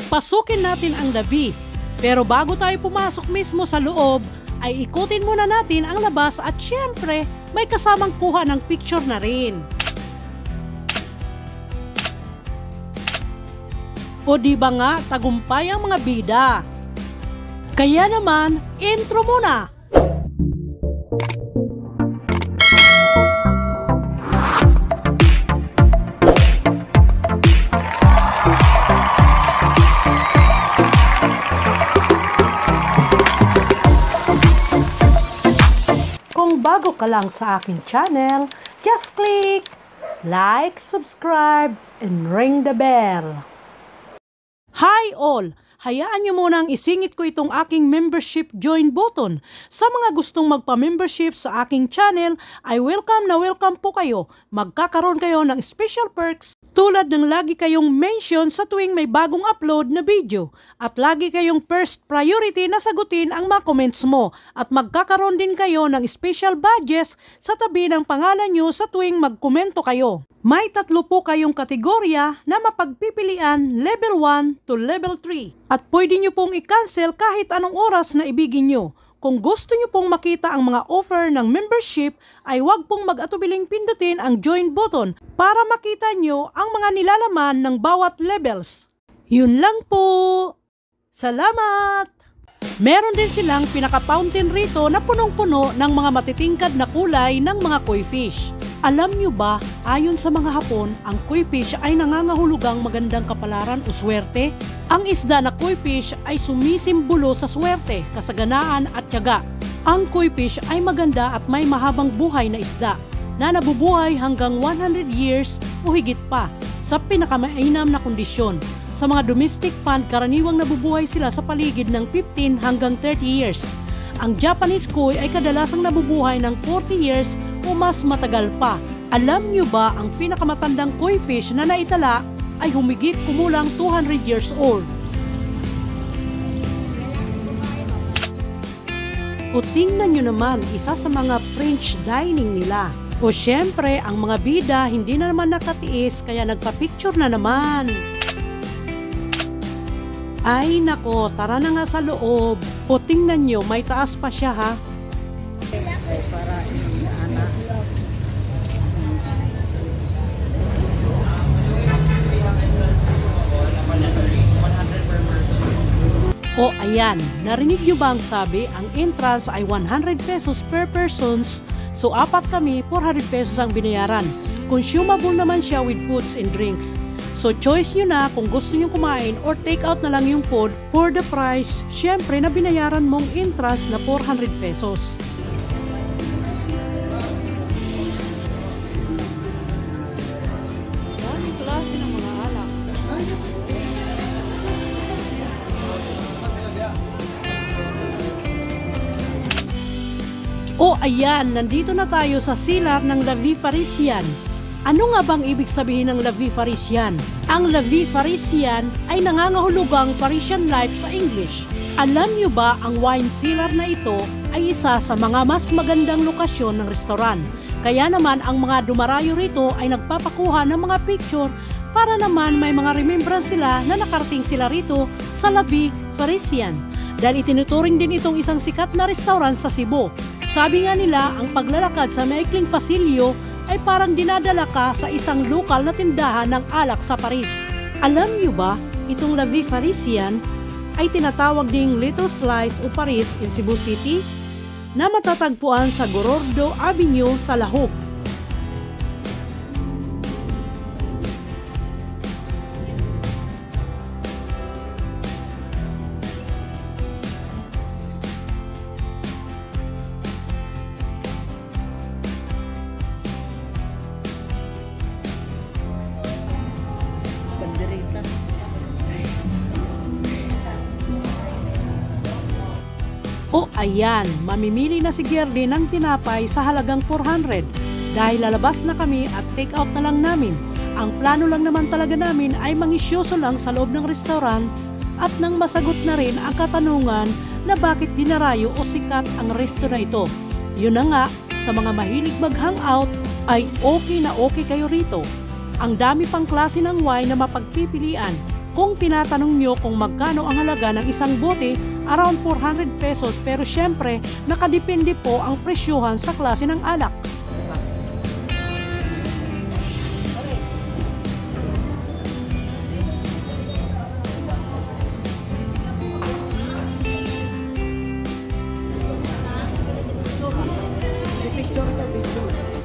Pasukin natin ang labi. Pero bago tayo pumasok mismo sa loob, ay ikutin muna natin ang labas at syempre may kasamang kuha ng picture na rin. O diba nga, tagumpay ang mga bida. Kaya naman, intro muna! Kung bago ka lang sa aking channel, just click like, subscribe, and ring the bell. Hi all! Hayaan nyo munang isingit ko itong aking membership join button. Sa mga gustong magpa-membership sa aking channel, ay welcome na welcome po kayo. Magkakaroon kayo ng special perks tulad ng lagi kayong mention sa tuwing may bagong upload na video. At lagi kayong first priority na sagutin ang mga comments mo. At magkakaroon din kayo ng special badges sa tabi ng pangalan nyo sa tuwing magkomento kayo. May 3 po kayong kategorya na mapagpipilian level 1 to level 3. At pwede nyo pong i-cancel kahit anong oras na ibigin nyo. Kung gusto nyo pong makita ang mga offer ng membership, ay huwag pong mag-atubiling pindutin ang join button para makita nyo ang mga nilalaman ng bawat levels. Yun lang po! Salamat! Meron din silang pinaka-fountain rito na punong-puno ng mga matitingkad na kulay ng mga koi fish. Alam nyo ba, ayon sa mga Hapon, ang koi fish ay nangangahulugang magandang kapalaran o swerte? Ang isda na koi fish ay sumisimbolo sa swerte, kasaganaan at tiyaga. Ang koi fish ay maganda at may mahabang buhay na isda na nabubuhay hanggang 100 years o higit pa sa pinakamainam na kondisyon. Sa mga domestic pond, karaniwang nabubuhay sila sa paligid ng 15 hanggang 30 years. Ang Japanese koi ay kadalasang nabubuhay ng 40 years o mas matagal pa. Alam nyo ba ang pinakamatandang koi fish na naitala ay humigit kumulang 200 years old. O tingnan nyo naman, isa sa mga French dining nila. O syempre, ang mga bida hindi na naman nakatiis kaya nagpa-picture na naman. Ay nako, tara na nga sa loob. O tingnan nyo, may taas pa siya ha. O ayan, narinig nyo ba ang sabi? Ang entrance ay 100 pesos per persons. So apat kami, 400 pesos ang binayaran. Consumable naman siya with foods and drinks. So choice nyo na kung gusto nyo kumain or take out na lang yung food for the price, syempre na binayaran mong entrance na 400 pesos. Daming klase ng mga alak. O ayan, nandito na tayo sa silar ng La Vie Parisienne. Ano nga bang ibig sabihin ng La Vie Parisienne? Ang La Vie Parisienne ay nangangahulugang Parisian life sa English. Alam nyo ba ang wine cellar na ito ay isa sa mga mas magandang lokasyon ng restaurant. Kaya naman ang mga dumarayo rito ay nagpapakuha ng mga picture para naman may mga remembrance sila na nakarating sila rito sa La Vie Parisienne. Dahil itinuturing din itong isang sikat na restaurant sa Cebu. Sabi nga nila, ang paglalakad sa maikling pasilyo ay parang dinadala ka sa isang lokal na tindahan ng alak sa Paris. Alam nyo ba, itong La Vie Parisienne ay tinatawag ding Little Slice o Paris in Cebu City na matatagpuan sa Gorordo Avenue sa Lahog. O ayan, mamimili na si Gerdy ng tinapay sa halagang 400 dahil lalabas na kami at take out na lang namin. Ang plano lang naman talaga namin ay mangisyoso lang sa loob ng restaurant at nang masagot na rin ang katanungan na bakit dinarayo o sikat ang resto na ito. Yun na nga, sa mga mahilig mag-hangout ay okay na okay kayo rito. Ang dami pang klase ng wine na mapagpipilian. Kung tinatanong nyo kung magkano ang halaga ng isang bote, around 400 pesos, pero syempre, nakadepende po ang presyuhan sa klase ng alak.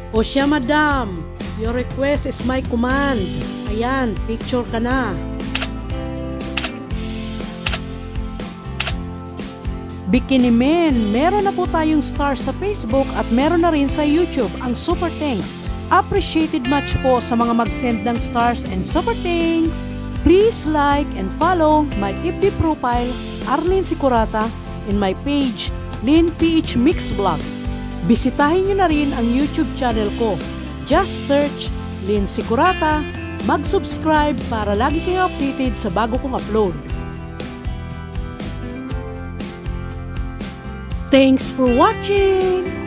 O siya, madam, your request is my command. Ayan, picture ka na. Bikini Men, meron na po tayong stars sa Facebook at meron na rin sa YouTube ang super thanks. Appreciated much po sa mga mag-send ng stars and super thanks. Please like and follow my FB profile, Arlene Sicurata, and my page, Lynn PH Mix Vlog. Bisitahin nyo na rin ang YouTube channel ko. Just search Lynn Sicurata, mag-subscribe para lagi kayong updated sa bago kong upload. Thanks for watching!